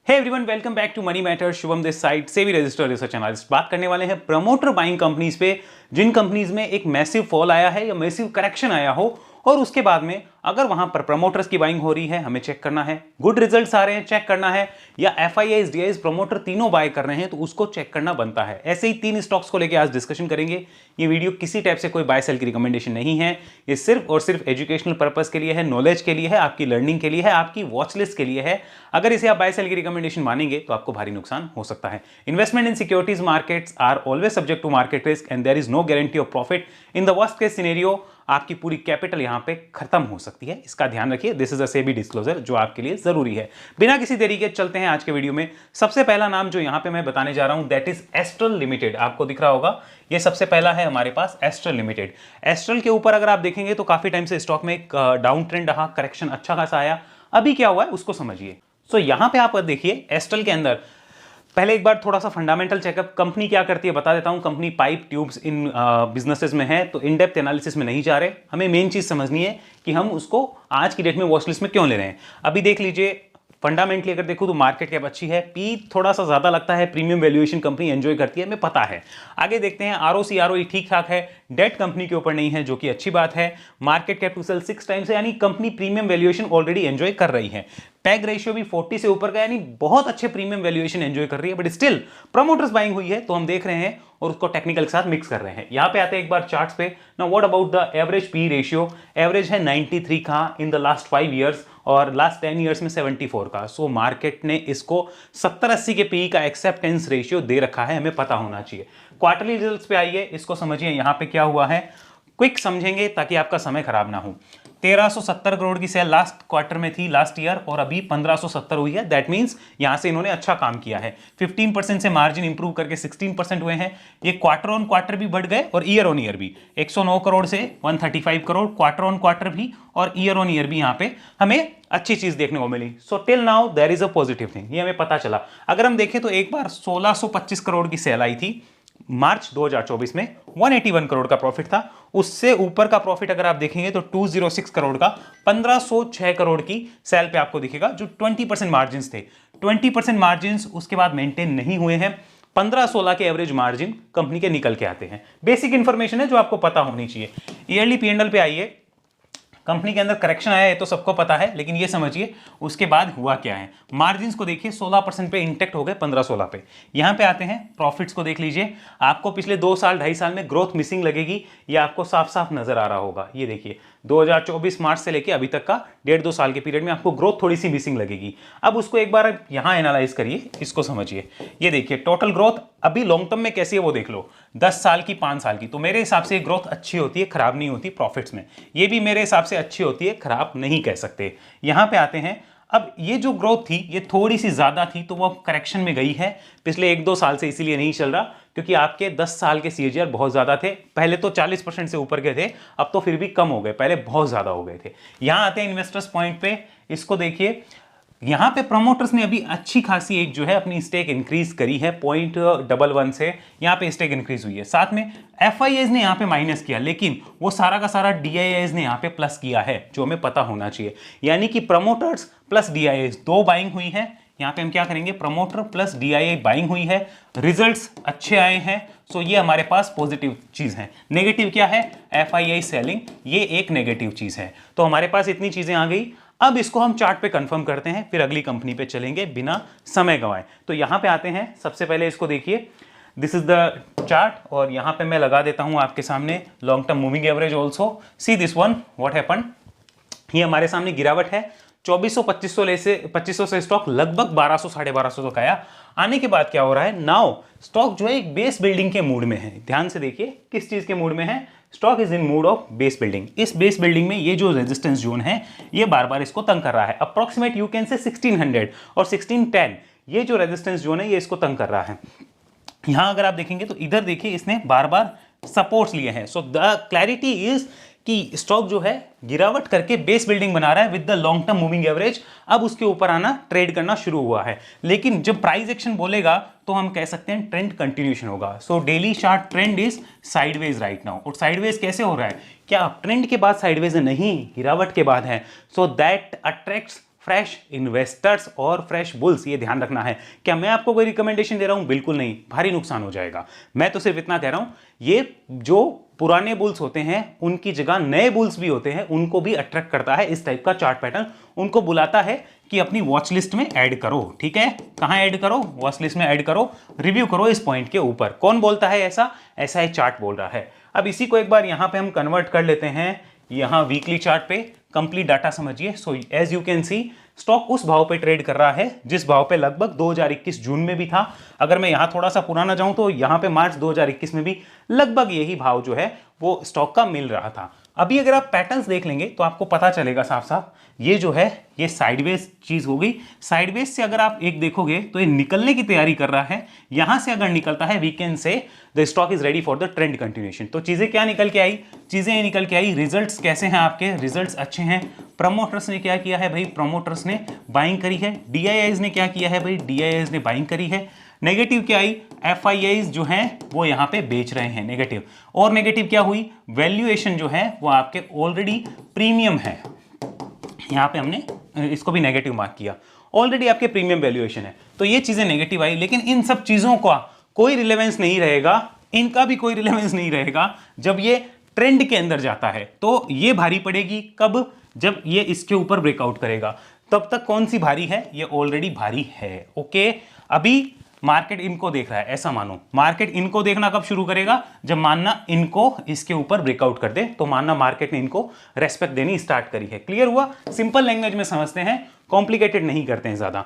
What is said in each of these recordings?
Hey everyone, welcome back to money matter. Shubham this side से भी registered research analyst. बात करने वाले हैं प्रमोटर बाइंग कंपनीज पे, जिन कंपनीज में एक मैसिव फॉल आया है या मैसिव करेक्शन आया हो और उसके बाद में अगर वहां पर प्रमोटर्स की बाइंग हो रही है, हमें चेक करना है। गुड रिजल्ट्स आ रहे हैं, चेक करना है। या एफआईआईज, डीआईज, प्रमोटर तीनों बाय कर रहे हैं तो उसको चेक करना बनता है। ऐसे ही 3 स्टॉक्स को लेकर आज डिस्कशन करेंगे। ये वीडियो किसी टाइप से कोई बाय सेल की रिकमेंडेशन नहीं है। ये सिर्फ और सिर्फ एजुकेशनल पर्पस के लिए है, नॉलेज के लिए है, आपकी लर्निंग के लिए है, आपकी वॉच लिस्ट के लिए है। अगर इसे आप बाय सेल की रिकमेंडेशन मानेंगे तो आपको भारी नुकसान हो सकता है। Investment in securities markets are always subject to market risk and there is no guarantee of profit. In the worst case scenario आपकी पूरी कैपिटल यहां पे खत्म हो सकती है, इसका ध्यान रखिए। This is a SEBI disclosure जो आपके लिए जरूरी है। बिना किसी देरी के चलते हैं आज के वीडियो में। सबसे पहला नाम जो यहां पे मैं बताने जा रहा हूं दैट इज एस्ट्रल लिमिटेड। आपको दिख रहा होगा, ये सबसे पहला है हमारे पास एस्ट्रल लिमिटेड। एस्ट्रल के ऊपर अगर आप देखेंगे तो काफी टाइम से स्टॉक में एक डाउन ट्रेंड रहा, करेक्शन अच्छा खासा आया। अभी क्या हुआ है उसको समझिए। सो यहां पे आप देखिए एस्ट्रल के अंदर पहले एक बार थोड़ा सा फंडामेंटल चेकअप, कंपनी क्या करती है बता देता हूं। Company pipe tubes in businesses में है, तो इन डेप्थ एनालिसिस में नहीं जा रहे। हमें मेन चीज समझनी है कि हम उसको आज की डेट में वॉच लिस्ट में क्यों ले रहे हैं। अभी देख लीजिए, फंडामेंटली अगर देखो तो मार्केट कैप अच्छी है, पी थोड़ा सा ज्यादा लगता है, प्रीमियम वैल्यूएशन कंपनी एंजॉय करती है, हमें पता है। आगे देखते हैं, आरओसी आरओई ठीक ठाक है, डेट कंपनी के ऊपर नहीं है जो कि अच्छी बात है। Market cap to sale 6 times है, यानी कंपनी प्रीमियम वैल्यूएशन ऑलरेडी एंजॉय कर रही है। पैग रेशियो भी 40 से ऊपर का, यानी बहुत अच्छे प्रीमियम वैल्यूएशन एंजॉय कर रही है। बट स्टिल प्रमोटर्स बाइंग हुई है तो हम देख रहे हैं और उसको टेक्निकल के साथ मिक्स कर रहे हैं। यहां पे आते हैं एक बार चार्ट्स पे। Now what about the average P ratio? Average है 93 का इन द लास्ट 5 ईयर्स और लास्ट 10 ईयर्स में 74 का। सो मार्केट ने इसको 70-80 के पी का एक्सेप्टेंस रेशियो दे रखा है, हमें पता होना चाहिए। क्वार्टरली रिजल्ट्स पे आइए, इसको समझिए यहां पे क्या हुआ है, क्विक समझेंगे ताकि आपका समय खराब ना हो। 1370 करोड़ की सेल लास्ट क्वार्टर में थी लास्ट ईयर और अभी 1570 हुई है। दैट मींस यहां से इन्होंने अच्छा काम किया है। 15% से मार्जिन इंप्रूव करके 16% हुए हैं। ये क्वार्टर ऑन क्वार्टर भी बढ़ गए और ईयर ऑन ईयर भी 109 करोड़ से 135 करोड़, क्वार्टर ऑन क्वार्टर भी और ईयर ऑन ईयर भी यहां पे हमें अच्छी चीज देखने को मिली। So till now there is a positive thing, ये हमें पता चला। अगर हम देखें तो एक बार 1625 करोड़ की सेल आई थी मार्च 2024 में, 181 करोड़ का प्रॉफिट था। उससे ऊपर का प्रॉफिट अगर आप देखेंगे तो 206 करोड़ का, 1506 करोड़ की सेल पे आपको दिखेगा, जो 20% मार्जिन थे। 20% मार्जिन उसके बाद मेंटेन नहीं हुए हैं। 15-16 के एवरेज मार्जिन कंपनी के निकल के आते हैं। बेसिक इंफॉर्मेशन है जो आपको पता होनी चाहिए। ईयरली पी&एल पे आइए, कंपनी के अंदर करेक्शन आया है तो सबको पता है, लेकिन ये समझिए उसके बाद हुआ क्या है। मार्जिन्स को देखिए 16% पे इंटेक्ट हो गए, 15-16 पे। यहां पे आते हैं, प्रॉफिट्स को देख लीजिए। आपको पिछले 2 साल 2.5 साल में ग्रोथ मिसिंग लगेगी, ये आपको साफ साफ नजर आ रहा होगा। ये देखिए 2024 मार्च से लेके अभी तक का 1.5-2 साल के पीरियड में आपको ग्रोथ थोड़ी सी मिसिंग लगेगी। अब उसको एक बार यहां एनालाइज करिए, इसको समझिए। ये देखिए टोटल ग्रोथ अभी लॉन्ग टर्म में कैसी है वो देख लो, 10 साल की, 5 साल की। तो मेरे हिसाब से ग्रोथ अच्छी होती है, खराब नहीं होती प्रॉफिट्स में। ये भी मेरे हिसाब से अच्छी होती है, खराब नहीं कह सकते। यहां पे आते हैं, अब ये जो ग्रोथ थी ये थोड़ी सी ज्यादा थी तो वो करेक्शन में गई है पिछले 1-2 साल से, इसीलिए नहीं चल रहा क्योंकि आपके 10 साल के सीएजीआर बहुत ज्यादा थे। पहले तो 40% से ऊपर के थे, अब तो फिर भी कम हो गए, पहले बहुत ज्यादा हो गए थे। यहां आते हैं इन्वेस्टर्स पॉइंट पे, इसको देखिए। यहां पे प्रमोटर्स ने अभी अच्छी खासी एक जो है अपनी स्टेक इंक्रीज करी है, 0.11 से यहां पे स्टेक इंक्रीज हुई है। साथ में एफआईआईज ने यहां पे माइनस किया, लेकिन वो सारा का सारा डीआईआईज ने यहां पे प्लस किया है, जो हमें पता होना चाहिए। यानी कि प्रमोटर्स प्लस डीआईआईज 2 बाइंग हुई है। यहां पे हम क्या करेंगे, प्रमोटर प्लस डीआईआई बाइंग हुई है, रिजल्ट्स अच्छे आए हैं। सो ये हमारे पास पॉजिटिव चीज है। नेगेटिव क्या है, एफआईआई सेलिंग, ये एक नेगेटिव चीज है। तो हमारे पास इतनी चीजें आ गई। अब इसको हम चार्ट पे कंफर्म करते हैं, फिर अगली कंपनी पे चलेंगे बिना समय गंवाए। तो यहां पे आते हैं, सबसे पहले इसको देखिए, दिस इज द चार्ट और यहां पे मैं लगा देता हूं आपके सामने long term moving average also. See this one, what happened. ये हमारे सामने गिरावट है, 2400-2500 से स्टॉक लगभग 1200-1250 तक आया। आने के बाद क्या हो रहा है, नाउ स्टॉक जो है एक बेस बिल्डिंग के मूड में है। ध्यान से देखिए किस चीज के मूड में है, stock is in mood off base building. इस बेस बिल्डिंग में ये जो रेजिस्टेंस जोन है ये बार बार इसको तंग कर रहा है। अप्रोक्सीमेट यू कैन से 1600 और 1610, ये जो रेजिस्टेंस जोन है ये इसको तंग कर रहा है। यहां अगर आप देखेंगे तो इधर देखिए इसने बार बार सपोर्ट्स लिए हैं। सो द क्लैरिटी इज कि स्टॉक जो है गिरावट करके बेस बिल्डिंग बना रहा है with the long term moving average. अब उसके ऊपर आना, ट्रेड करना शुरू हुआ है। लेकिन जब प्राइस एक्शन बोलेगा तो हम कह सकते हैं ट्रेंड कंटिन्यूएशन होगा। So daily chart trend is sideways right now. और साइडवेज कैसे हो रहा है, क्या ट्रेंड के बाद साइडवेज है? नहीं, गिरावट के बाद है। So that attracts fresh investors और फ्रेश बुल्स, ये ध्यान रखना है। क्या मैं आपको कोई रिकमेंडेशन दे रहा हूं? बिल्कुल नहीं, भारी नुकसान हो जाएगा। मैं तो सिर्फ इतना कह रहा हूं, ये जो पुराने बुल्स होते हैं उनकी जगह नए बुल्स भी होते हैं, उनको भी अट्रैक्ट करता है इस टाइप का चार्ट पैटर्न, उनको बुलाता है कि अपनी वॉच लिस्ट में ऐड करो। ठीक है, कहां ऐड करो? वॉच लिस्ट में ऐड करो, रिव्यू करो इस पॉइंट के ऊपर। कौन बोलता है ऐसा? ऐसा ही चार्ट बोल रहा है। अब इसी को एक बार यहां पे हम कन्वर्ट कर लेते हैं, यहां वीकली चार्ट पे कंप्लीट डाटा समझिए। So as you can see, stock उस भाव पे ट्रेड कर रहा है जिस भाव पे लगभग 2021 जून में भी था। अगर मैं यहां थोड़ा सा पुराना जाऊं तो यहां पे मार्च 2021 में भी लगभग यही भाव जो है वो स्टॉक का मिल रहा था। अभी अगर आप पैटर्न्स देख लेंगे तो आपको पता चलेगा साफ साफ, ये जो है ये साइडवेज चीज हो गई। साइडवेज से अगर आप एक देखोगे तो ये निकलने की तैयारी कर रहा है। यहां से अगर निकलता है, we can say the stock is ready for the trend continuation. तो चीजें क्या निकल के आई? चीजें निकल के आई, रिजल्ट्स कैसे हैं आपके? रिजल्ट्स अच्छे हैं। प्रमोटर्स ने क्या किया है भाई? प्रमोटर्स ने बाइंग करी है। डीआईआईज ने क्या किया है भाई? डीआईआईज ने बाइंग करी है। नेगेटिव क्या आई? एफआईआईज जो हैं वो यहां पे बेच रहे हैं, नेगेटिव। और नेगेटिव क्या हुई? वैल्यूएशन जो है वो आपके ऑलरेडी प्रीमियम है। यहां पे हमने इसको भी नेगेटिव मार्क किया, ऑलरेडी आपके प्रीमियम वैल्यूएशन है। तो ये चीजें नेगेटिव आई, लेकिन इन सब चीजों का कोई रिलेवेंस नहीं रहेगा, इनका भी कोई रिलेवेंस नहीं रहेगा जब ये ट्रेंड के अंदर जाता है। तो ये भारी पड़ेगी कब? जब ये इसके ऊपर ब्रेकआउट करेगा। तब तक कौन सी भारी है? ये ऑलरेडी भारी है। ओके, अभी मार्केट इनको देख रहा है, ऐसा मानो। मार्केट इनको देखना कब शुरू करेगा? जब मानना इनको इसके ऊपर ब्रेकआउट कर दे, तो मानना मार्केट ने इनको रेस्पेक्ट देनी स्टार्ट करी है। क्लियर हुआ? सिंपल लैंग्वेज में समझते हैं, कॉम्प्लिकेटेड नहीं करते हैं ज्यादा।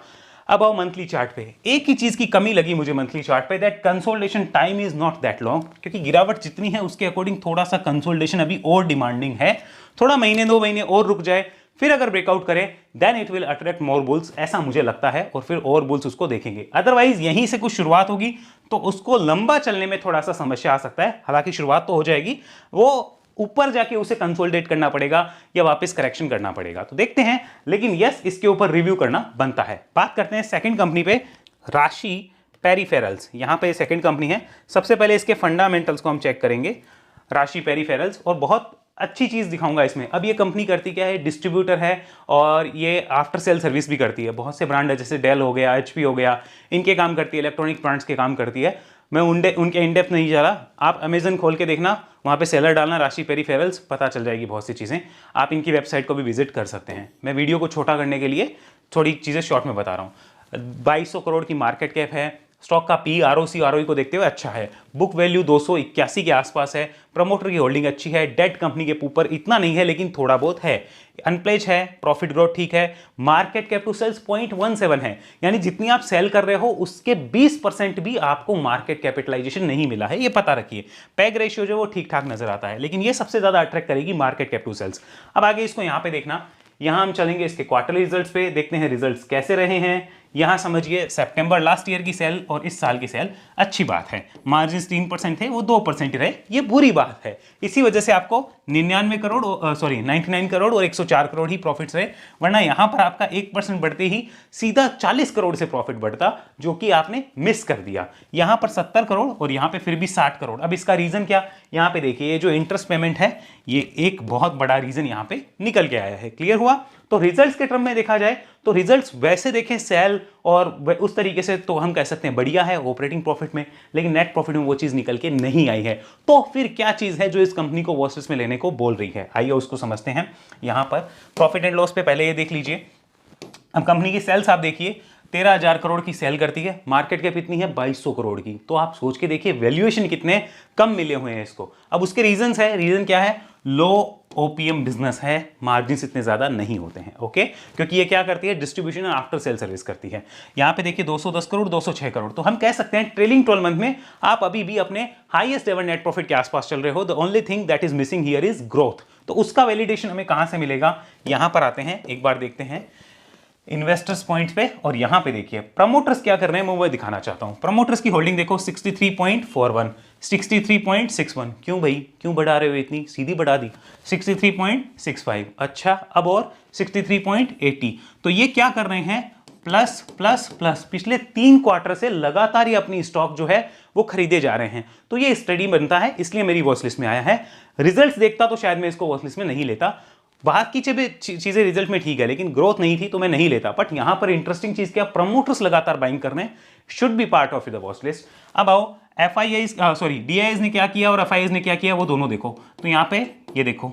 अब आओ मंथली चार्ट पे। एक ही चीज की कमी लगी मुझे मंथली चार्ट पे, that consolidation time is not that long. क्योंकि गिरावट जितनी है उसके अकॉर्डिंग थोड़ा सा कंसोलिडेशन अभी और डिमांडिंग है। थोड़ा महीने 2 महीने और रुक जाए, फिर अगर ब्रेकआउट करे then it will attract more bulls, ऐसा मुझे लगता है, और फिर और बुल्स उसको देखेंगे। अदरवाइज यहीं से कुछ शुरुआत होगी तो उसको लंबा चलने में थोड़ा सा समस्या आ सकता है। हालांकि शुरुआत तो हो जाएगी, वो ऊपर जाके उसे कंसोलिडेट करना पड़ेगा या वापस करेक्शन करना पड़ेगा, तो देखते हैं। लेकिन यस, इसके ऊपर रिव्यू करना बनता है। बात करते हैं सेकंड कंपनी पे, राशि पेरिफेरल्स। यहां पे सेकंड कंपनी है। सबसे पहले इसके फंडामेंटल्स को हम चेक करेंगे, राशि पेरिफेरल्स, और बहुत अच्छी चीज दिखाऊंगा इसमें। अब ये कंपनी करती क्या है? डिस्ट्रीब्यूटर है और ये आफ्टर सेल सर्विस भी करती है। बहुत से ब्रांड है जैसे डेल हो गया, एचपी हो गया, इनके काम करती है, इलेक्ट्रॉनिक ब्रांड्स के काम करती है। मैं उनके इनडेप्थ नहीं जा रहा, आप अमेजन खोल के देखना, वहाँ पे सेलर डालना राशि पेरिफेरल्स, पता चल जाएगी बहुत सी चीज़ें। आप इनकी वेबसाइट को भी विजिट कर सकते हैं। मैं वीडियो को छोटा करने के लिए थोड़ी चीज़ें शॉर्ट में बता रहा हूँ। 2200 करोड़ की मार्केट कैप है। स्टॉक का पी, आरओसी, आरओई को देखते हुए अच्छा है। बुक वैल्यू 281 के आसपास है। प्रमोटर की होल्डिंग अच्छी है। डेट कंपनी के ऊपर इतना नहीं है लेकिन थोड़ा बहुत है। अनप्लेज है। प्रॉफिट ग्रोथ ठीक है। मार्केट कैप टू सेल्स 0.17 है, यानी जितनी आप सेल कर रहे हो उसके 20% भी आपको मार्केट कैपिटलाइजेशन नहीं मिला है, ये पता रखिए। पैग रेशियो जो वो ठीक ठाक नजर आता है, लेकिन ये सबसे ज्यादा अट्रैक्ट करेगी मार्केट कैप टू सेल्स। अब आगे इसको यहां पे देखना, यहां हम चलेंगे इसके क्वार्टरली रिजल्ट्स पे, देखते हैं रिजल्ट्स कैसे रहे हैं। यहां समझिए सितंबर लास्ट ईयर की सेल और इस साल की सेल, अच्छी बात है। मार्जिन 3% थे, वो 2% रहे, ये बुरी बात है। इसी वजह से आपको 99 करोड़ और 104 करोड़ ही प्रॉफिट्स रहे, वरना यहां पर आपका 1% बढ़ते ही सीधा 40 करोड़ से प्रॉफिट बढ़ता, जो कि आपने मिस कर दिया। यहां पर 70 करोड़ और यहां पे फिर भी 60 करोड़। अब इसका रीजन क्या? यहां पे देखिए, ये जो इंटरेस्ट पेमेंट है, ये एक बहुत बड़ा रीजन यहां पे निकल के आया है। क्लियर हुआ? तो रिजल्ट्स के टर्म में देखा जाए तो रिजल्ट्स वैसे देखें सेल और उस तरीके से तो हम कह सकते हैं बढ़िया है ऑपरेटिंग प्रॉफिट में, लेकिन नेट प्रॉफिट में वो चीज निकल के नहीं आई है। तो फिर क्या चीज है जो इस कंपनी को वॉच लिस्ट में लेने को बोल रही है? आइए उसको समझते हैं। यहां पर प्रॉफिट एंड लॉस पे पहले ये देख लीजिए। अब कंपनी की सेल्स आप देखिए, 13,000 करोड़ की सेल करती है, मार्केट कैप इतनी है 2200 करोड़ की। तो आप सोच के देखिए वैल्यूएशन कितने कम मिले हुए हैं इसको। अब उसके रीजंस है, रीजन क्या है? लो ओपीएम बिजनेस है, मार्जिन्स इतने ज्यादा नहीं होते हैं। ओके, क्योंकि ये क्या करती है? डिस्ट्रीब्यूशन और आफ्टर सेल सर्विस करती है। यहां पे देखिए 210 करोड़, 206 करोड़। तो हम कह सकते हैं ट्रेलिंग 12 मंथ में आप अभी भी अपने हाईएस्ट एवर नेट प्रॉफिट के आसपास चल रहे हो। The only thing that is missing here is growth. तो उसका वैलिडेशन हमें कहां से मिलेगा? यहां पर आते हैं, एक बार देखते हैं इन्वेस्टर्स पॉइंट पे, और यहां पे देखिए प्रमोटर्स क्या कर रहे हैं, मैं वो दिखाना चाहता हूं। प्रमोटर्स की होल्डिंग देखो 63.41, 63.61। क्यों भाई, क्यों बढ़ा रहे हो इतनी? सीधी बढ़ा दी, 63.65। अच्छा, अब और 63.80। तो ये क्या कर रहे हैं? प्लस प्लस प्लस, पिछले 3 क्वार्टर से लगातार ये अपनी स्टॉक जो है वो खरीदे जा रहे हैं। तो ये स्टडी बनता है, इसलिए मेरी वॉच लिस्ट में आया है। रिजल्ट्स देखता तो शायद मैं इसको वॉच लिस्ट में नहीं लेता। बाहर की चीजें रिजल्ट में ठीक है, लेकिन ग्रोथ नहीं थी तो मैं नहीं लेता। बट यहां पर इंटरेस्टिंग चीज क्या, प्रमोटर्स लगातार बाइंग कर रहे हैं, should be part of the watch list. अब आओ DIIs ने क्या किया और FIIs ने क्या किया वो दोनों देखो। तो यहां पे ये देखो,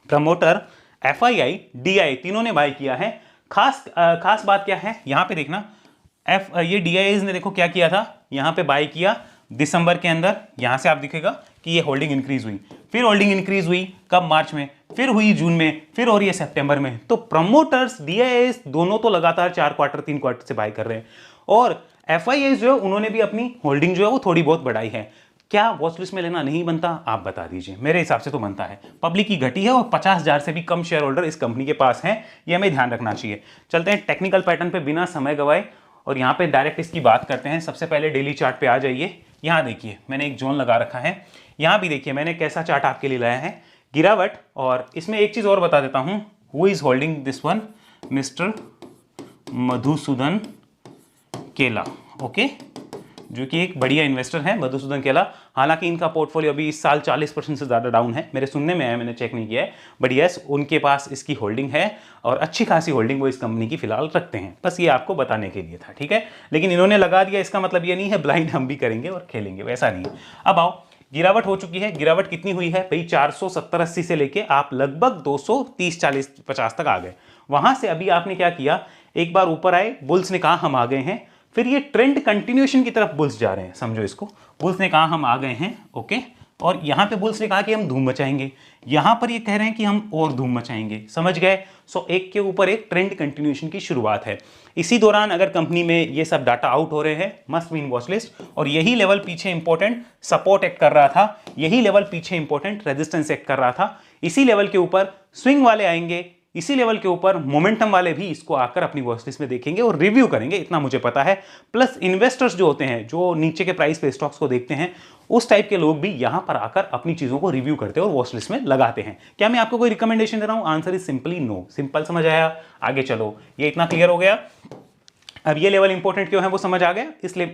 प्रमोटर, FII, DII तीनों ने बाय किया है। खास बात क्या है यहां पे देखना, ये DIIs ने देखो क्या किया था, यहां पे बाय किया दिसंबर के अंदर, यहां से आप दिखेगा कि ये होल्डिंग इंक्रीज हुई, फिर होल्डिंग इंक्रीज हुई कब, मार्च में, फिर हुई जून में, फिर हो रही है सितंबर में। तो प्रमोटर्स DIIs दोनों तो लगातार 3 क्वार्टर से बाय कर रहे हैं, और FIIs जो है उन्होंने भी अपनी होल्डिंग जो है वो थोड़ी बहुत बढ़ाई है। क्या वॉच लिस्ट में लेना नहीं बनता, आप बता दीजिए। मेरे हिसाब से तो बनता है, पब्लिक की घटी है और 50,000 से भी कम शेयर होल्डर इस कंपनी के पास हैं, ये हमें ध्यान रखना चाहिए। चलते हैं टेक्निकल पैटर्न पे बिना समय गवाए, और यहाँ पे डायरेक्ट इसकी बात करते हैं। सबसे पहले डेली चार्ट पे आ जाइए। यहाँ देखिए मैंने एक जोन लगा रखा है, यहाँ भी देखिए मैंने कैसा चार्ट आपके लिए लाया है, गिरावट। और इसमें एक चीज और बता देता हूं, who is holding this one, mister Madhusudan केला, ओके, जो कि एक बढ़िया इन्वेस्टर है मधुसूदन केला। हालांकि इनका पोर्टफोलियो अभी इस साल 40% से ज़्यादा डाउन है, मेरे सुनने में है, मैंने चेक नहीं किया है, बट यस उनके पास इसकी होल्डिंग है और अच्छी खासी होल्डिंग वो इस कंपनी की फिलहाल रखते हैं। बस ये आपको बताने के लिए था, ठीक है। लेकिन इन्होंने लगा दिया, इसका मतलब ये नहीं है ब्लाइंड हम भी करेंगे और खेलेंगे, वैसा नहीं है। अब आओ, गिरावट हो चुकी है। गिरावट कितनी हुई है भाई, 470-80 से लेके आप लगभग 230-40-50 तक आ गए। वहां से अभी आपने क्या किया, एक बार ऊपर आए, बुल्स ने कहा हम आ गए हैं, फिर ये ट्रेंड कंटिन्यूएशन की तरफ बुल्स जा रहे हैं, समझो इसको। बुल्स ने कहा हम आ गए हैं, ओके, और यहां पे बुल्स ने कहा कि हम धूम मचाएंगे, यहां पर ये कह रहे हैं कि हम और धूम मचाएंगे, समझ गए। सो एक के ऊपर एक ट्रेंड कंटिन्यूएशन की शुरुआत है। इसी दौरान अगर कंपनी में ये सब डाटा आउट हो रहे हैं, must be in watch list. और यही लेवल पीछे इंपॉर्टेंट सपोर्ट एक्ट कर रहा था, यही लेवल पीछे इंपॉर्टेंट रेजिस्टेंस एक्ट कर रहा था। इसी लेवल के ऊपर स्विंग वाले आएंगे, इसी लेवल के ऊपर मोमेंटम वाले भी इसको आकर अपनी वॉच लिस्ट में देखेंगे और रिव्यू करेंगे, इतना मुझे पता है। प्लस इन्वेस्टर्स जो होते हैं, जो नीचे के प्राइस पे स्टॉक्स को देखते हैं, उस टाइप के लोग भी यहां पर आकर अपनी चीजों को रिव्यू करते हैं और वॉच लिस्ट में लगाते हैं। क्या मैं आपको कोई रिकमेंडेशन दे रहा हूं? Answer is simply no. Simple समझ आया? आगे चलो, ये इतना क्लियर हो गया। अब ये लेवल इंपॉर्टेंट क्यों है वो समझ आ गया,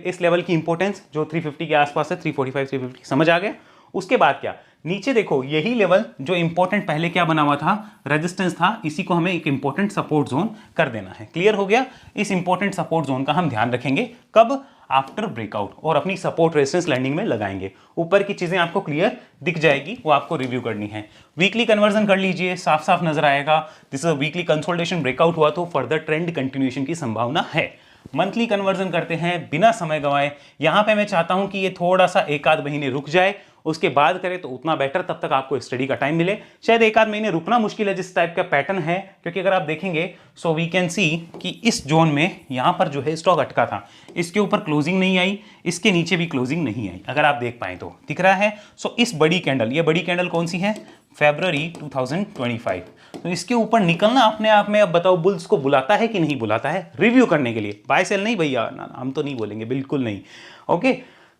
इस लेवल की इंपॉर्टेंस जो 350 के आसपास है, 345 350 समझ आ गया। उसके बाद क्या, नीचे देखो, यही लेवल जो इंपॉर्टेंट पहले क्या बना हुआ था, रेजिस्टेंस था, इसी को हमें एक इंपॉर्टेंट सपोर्ट जोन कर देना है। क्लियर हो गया? इस इंपॉर्टेंट सपोर्ट जोन का हम ध्यान रखेंगे कब, आफ्टर ब्रेकआउट, और अपनी सपोर्ट रेजिस्टेंस लैंडिंग में लगाएंगे। ऊपर की चीजें आपको क्लियर दिख जाएगी, वो आपको रिव्यू करनी है। वीकली कन्वर्जन कर लीजिए, साफ साफ नजर आएगा। This is weekly consolidation, breakout हुआ तो फर्दर ट्रेंड कंटिन्यूएशन की संभावना है। मंथली कन्वर्जन करते हैं बिना समय गंवाए। यहां पे मैं चाहता हूं कि ये थोड़ा सा एक आध महीने रुक जाए, उसके बाद करें तो उतना बेटर, तब तक आपको स्टडी का टाइम मिले। शायद एक आध महीने रुकना मुश्किल है जिस टाइप का पैटर्न है, क्योंकि अगर आप देखेंगे सो वी कैन सी कि इस जोन में यहां पर जो है स्टॉक अटका था, इसके ऊपर क्लोजिंग नहीं आई, इसके नीचे भी क्लोजिंग नहीं आई, अगर आप देख पाए तो दिख रहा है। सो इस बड़ी कैंडल, ये बड़ी कैंडल कौन सी है, फरवरी 2025, तो इसके ऊपर निकलना अपने आप में, अब बताओ बुल्स को बुलाता है कि नहीं बुलाता है रिव्यू करने के लिए। बाय सेल नहीं भैया, ना हम तो नहीं बोलेंगे, बिल्कुल नहीं, ओके।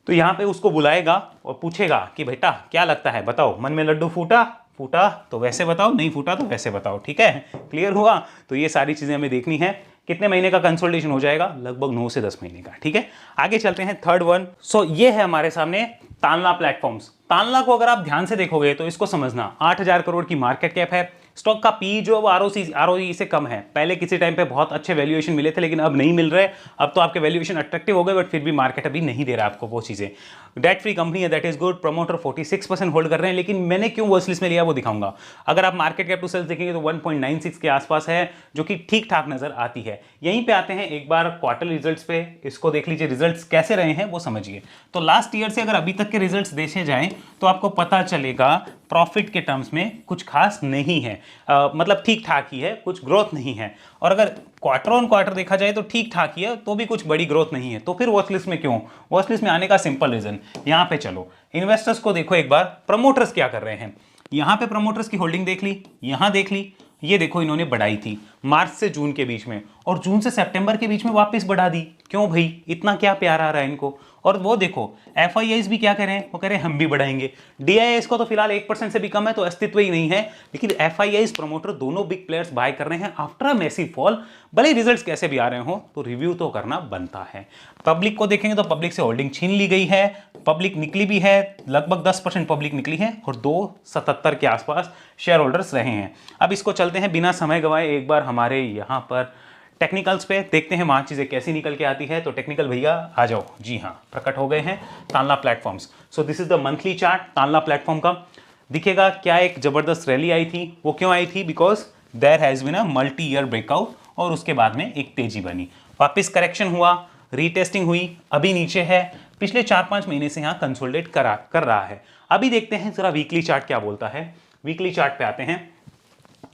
तो यहाँ पे उसको बुलाएगा और पूछेगा कि बेटा क्या लगता है, बताओ, मन में लड्डू फूटा तो वैसे बताओ, नहीं फूटा तो वैसे बताओ, ठीक है, क्लियर हुआ। तो ये सारी चीजें हमें देखनी है। कितने महीने का कंसोलिडेशन हो जाएगा, लगभग 9 से 10 महीने का, ठीक है। आगे चलते हैं, थर्ड वन। सो ये है हमारे सामने तानला प्लेटफॉर्म्स। तानला को अगर आप ध्यान से देखोगे तो इसको समझना, 8,000 करोड़ की मार्केट कैप है। स्टॉक का पी जो वो आरओई से कम है। पहले किसी टाइम पे बहुत अच्छे वैल्यूएशन मिले थे, लेकिन अब नहीं मिल रहे। अब तो आपके वैल्यूएशन अट्रैक्टिव हो गए, बट फिर भी मार्केट अभी नहीं दे रहा आपको वो चीजें। डेट फ्री कंपनी है, that is good. Promoter 46% hold कर रहे हैं, लेकिन मैंने क्यों वॉच लिस्ट में लिया वो दिखाऊंगा। अगर आप मार्केट कैप टू सेल्स देखेंगे तो 1.96 के आसपास है, जो कि ठीक ठाक नजर आती है। यहीं पे आते हैं एक बार क्वार्टर रिजल्ट्स पे, इसको देख लीजिए रिजल्ट्स कैसे रहे हैं वो समझिए। तो लास्ट ईयर से अगर अभी तक के रिजल्ट्स देखे जाएं तो आपको पता चलेगा प्रॉफिट के टर्म्स में कुछ खास नहीं है, मतलब ठीक ठाक ही है, कुछ ग्रोथ नहीं है। और अगर क्वार्टर ऑन क्वार्टर देखा जाए तो ठीक ठाक ही है, तो भी कुछ बड़ी ग्रोथ नहीं है। तो फिर वॉच लिस्ट में क्यों? वॉच लिस्ट में आने का सिंपल रीजन, यहां पे चलो इन्वेस्टर्स को देखो एक बार, प्रमोटर्स क्या कर रहे हैं। यहां पे प्रमोटर्स की होल्डिंग देख ली, यहां देख ली, ये देखो इन्होंने बढ़ाई थी मार्च से जून के बीच में, और जून से सितंबर के बीच में वापस बढ़ा दी। क्यों भाई, इतना क्या प्यार आ रहा है इनको? और वो देखो FIIs भी क्या कह रहे हैं, वो कह रहे हैं हम भी बढ़ाएंगे। DIIs को तो फिलहाल 1% से भी कम है तो अस्तित्व ही नहीं है, लेकिन FIIs प्रमोटर दोनों बिग प्लेयर्स बाय कर रहे हैं आफ्टर अ मैसिव फॉल। भले रिजल्ट्स कैसे भी आ रहे हो तो रिव्यू तो करना बनता है। पब्लिक को देखेंगे तो पब्लिक से होल्डिंग छीन ली गई है, पब्लिक निकली भी है, लगभग 10% पब्लिक निकली है और 277 के आसपास शेयर होल्डर्स रहे हैं। अब इसको चलते हैं बिना समय गवाए एक बार हमारे यहाँ पर टेक्निकल्स पे, देखते हैं वहाँ चीज़ें कैसी निकल के आती है। तो टेक्निकल भैया आ जाओ। जी हाँ, प्रकट हो गए हैं Tanla platforms. So this is the monthly chart Tanla platform का। दिखेगा क्या एक जबरदस्त रैली आई थी, वो क्यों आई थी, because there has been a multi year breakout और उसके बाद में एक तेजी बनी, वापस करेक्शन हुआ, रीटेस्टिंग हुई, अभी नीचे है, पिछले 4-5 महीने से यहाँ कंसोलिडेट कर रहा है। अभी देखते हैं जरा वीकली चार्ट क्या बोलता है। वीकली चार्ट पे आते हैं,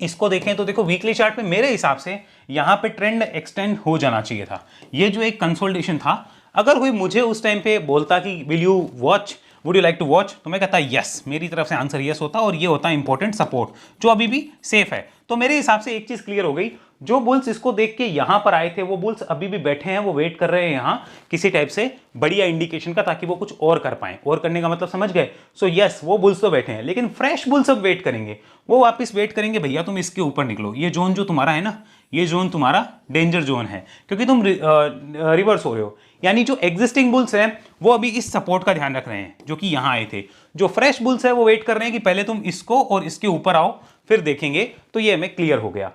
इसको देखें तो देखो वीकली चार्ट पे मेरे हिसाब से यहाँ पे ट्रेंड एक्सटेंड हो जाना चाहिए था। ये जो एक कंसोलिडेशन था, अगर कोई मुझे उस टाइम पे बोलता कि will you watch, would you like to watch, तो मैं कहता यस, मेरी तरफ से आंसर यस होता और ये होता इंपॉर्टेंट सपोर्ट जो अभी भी सेफ है। तो मेरे हिसाब से एक चीज क्लियर हो गई, जो बुल्स इसको देख के यहां पर आए थे वो बुल्स अभी भी बैठे हैं, वो वेट कर रहे हैं यहां किसी टाइप से बढ़िया इंडिकेशन का, ताकि वो कुछ और कर पाए। और करने का मतलब समझ गए। सो यस, वो बुल्स तो बैठे हैं, लेकिन फ्रेश बुल्स अब वेट करेंगे, वो वापस वेट करेंगे भैया तुम इसके ऊपर निकलो। ये जोन जो तुम्हारा है ना, ये जोन तुम्हारा डेंजर जोन है, क्योंकि तुम रिवर्स हो रहे हो। यानी जो एग्जिस्टिंग बुल्स हैं वो अभी इस सपोर्ट का ध्यान रख रहे हैं जो कि यहां आए थे। जो फ्रेश बुल्स है वो वेट कर रहे हैं कि पहले तुम इसको और इसके ऊपर आओ, फिर देखेंगे। तो ये हमें क्लियर हो गया।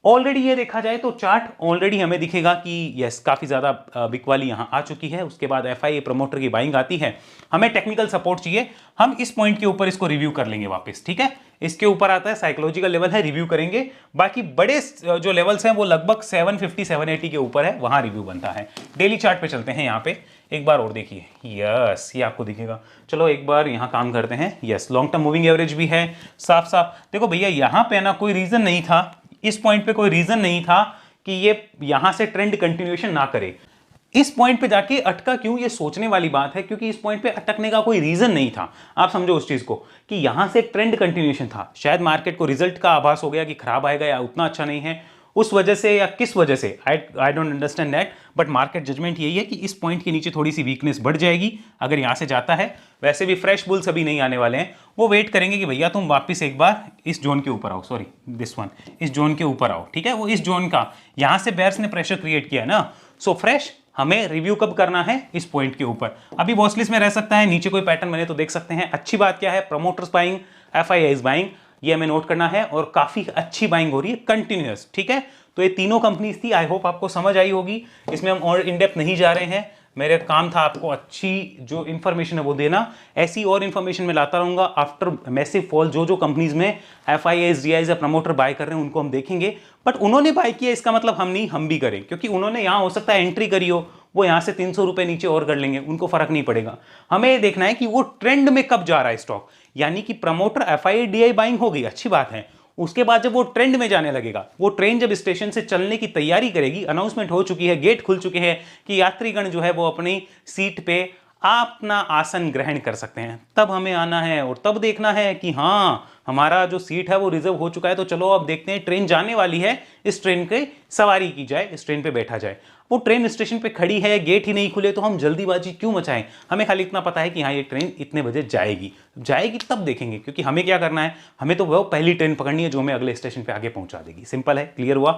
ऑलरेडी ये देखा जाए तो चार्ट ऑलरेडी हमें दिखेगा कि यस, काफी ज्यादा बिग वाली यहां आ चुकी है। उसके बाद FII प्रमोटर की बाइंग आती है, हमें टेक्निकल सपोर्ट चाहिए, हम इस पॉइंट के ऊपर इसको रिव्यू कर लेंगे वापस, ठीक है। इसके ऊपर आता है साइकोलॉजिकल लेवल है, रिव्यू करेंगे। बाकी बड़े जो लेवल्स हैं वो लगभग 750-780 के ऊपर है, वहां रिव्यू बनता है। डेली चार्ट पे चलते हैं, यहाँ पे एक बार और देखिए। यस, ये आपको दिखेगा। चलो एक बार यहां काम करते हैं। Yes, long term moving average भी है साफ साफ। देखो भैया यहां पे ना कोई रीजन नहीं था, इस पॉइंट पे कोई रीजन नहीं था कि ये यहां से ट्रेंड कंटिन्यूएशन ना करे। इस पॉइंट पे जाके अटका क्यों, ये सोचने वाली बात है, क्योंकि इस पॉइंट पे अटकने का कोई रीजन नहीं था। आप समझो उस चीज को कि यहां से ट्रेंड कंटिन्यूएशन था, शायद मार्केट को रिजल्ट का आभास हो गया कि खराब आएगा या उतना अच्छा नहीं है, उस वजह से या किस वजह से, I don't understand that. But market judgement यही है कि इस पॉइंट के नीचे थोड़ी सी वीकनेस बढ़ जाएगी अगर यहां से जाता है। वैसे भी फ्रेश बुल्स अभी नहीं आने वाले हैं, वो वेट करेंगे कि भैया तुम वापस एक बार इस जोन के ऊपर आओ, सॉरी दिस वन, इस जोन के ऊपर आओ, ठीक है। वो इस जोन का यहां से बेयर्स ने प्रेशर क्रिएट किया ना। सो फ्रेश हमें रिव्यू कब करना है, इस पॉइंट के ऊपर। अभी वॉच लिस्ट में रह सकता है, नीचे कोई पैटर्न बने तो देख सकते हैं। अच्छी बात क्या है, प्रमोटर्स बाइंग, FIIs बाइंग, ये हमें नोट करना है और काफी अच्छी बाइंग हो रही है कंटिन्यूअस, ठीक है। तो ये तीनों कंपनीज थी, आई होप आपको समझ आई होगी। इसमें हम और इन डेप्थ नहीं जा रहे हैं, मेरे काम था आपको अच्छी जो इन्फॉर्मेशन है वो देना। ऐसी और इन्फॉर्मेशन मैं लाता रहूंगा आफ्टर मैसिव फॉल। जो जो कंपनीज में FIIs DIIs या प्रमोटर बाय कर रहे हैं उनको हम देखेंगे। बट उन्होंने बाय किया इसका मतलब हम नहीं, हम भी करें, क्योंकि उन्होंने यहाँ हो सकता है एंट्री करी हो, वो यहाँ से 300 रुपए नीचे और कर लेंगे, उनको फर्क नहीं पड़ेगा। हमें ये देखना है कि वो ट्रेंड में कब जा रहा है स्टॉक। यानी कि प्रमोटर FII DI बाइंग हो गई, अच्छी बात है। उसके बाद जब वो ट्रेंड में जाने लगेगा, वो ट्रेन जब स्टेशन से चलने की तैयारी करेगी, अनाउंसमेंट हो चुकी है, गेट खुल चुके हैं कि यात्रीगण जो है वो अपनी सीट पे अपना आसन ग्रहण कर सकते हैं, तब हमें आना है और तब देखना है कि हाँ हमारा जो सीट है वो रिजर्व हो चुका है। तो चलो अब देखते हैं, ट्रेन जाने वाली है, इस ट्रेन की सवारी की जाए, इस ट्रेन पे बैठा जाए। वो ट्रेन स्टेशन पे खड़ी है, गेट ही नहीं खुले, तो हम जल्दीबाजी क्यों मचाएं। हमें खाली इतना पता है कि हाँ ये ट्रेन इतने बजे जाएगी, जाएगी तब देखेंगे, क्योंकि हमें क्या करना है, हमें तो वो पहली ट्रेन पकड़नी है जो हमें अगले स्टेशन पे आगे पहुंचा देगी। सिंपल है, क्लियर हुआ।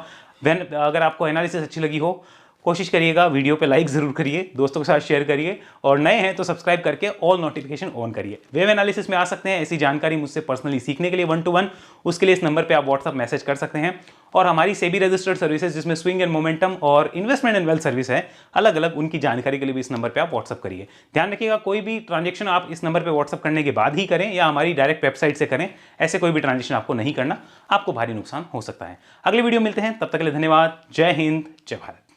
अगर आपको एनालिसिस अच्छी लगी हो, कोशिश करिएगा वीडियो पे लाइक जरूर करिए, दोस्तों के साथ शेयर करिए, और नए हैं तो सब्सक्राइब करके ऑल नोटिफिकेशन ऑन करिए। वेव एनालिसिस में आ सकते हैं, ऐसी जानकारी मुझसे पर्सनली सीखने के लिए 1 to 1, उसके लिए इस नंबर पे आप व्हाट्सअप मैसेज कर सकते हैं। और हमारी सेबी रजिस्टर्ड सर्विसेज जिसमें स्विंग एंड मोमेंटम और इन्वेस्टमेंट एंड वेल्थ सर्विस है, अलग अलग, उनकी जानकारी के लिए भी इस नंबर पे आप व्हाट्सअप करिए। ध्यान रखिएगा कोई भी ट्रांजेक्शन आप इस नंबर पे व्हाट्सअप करने के बाद ही करें या हमारी डायरेक्ट वेबसाइट से करें, ऐसे कोई भी ट्रांजेक्शन आपको नहीं करना, आपको भारी नुकसान हो सकता है। अगले वीडियो मिलते हैं, तब तक के लिए धन्यवाद। जय हिंद, जय भारत।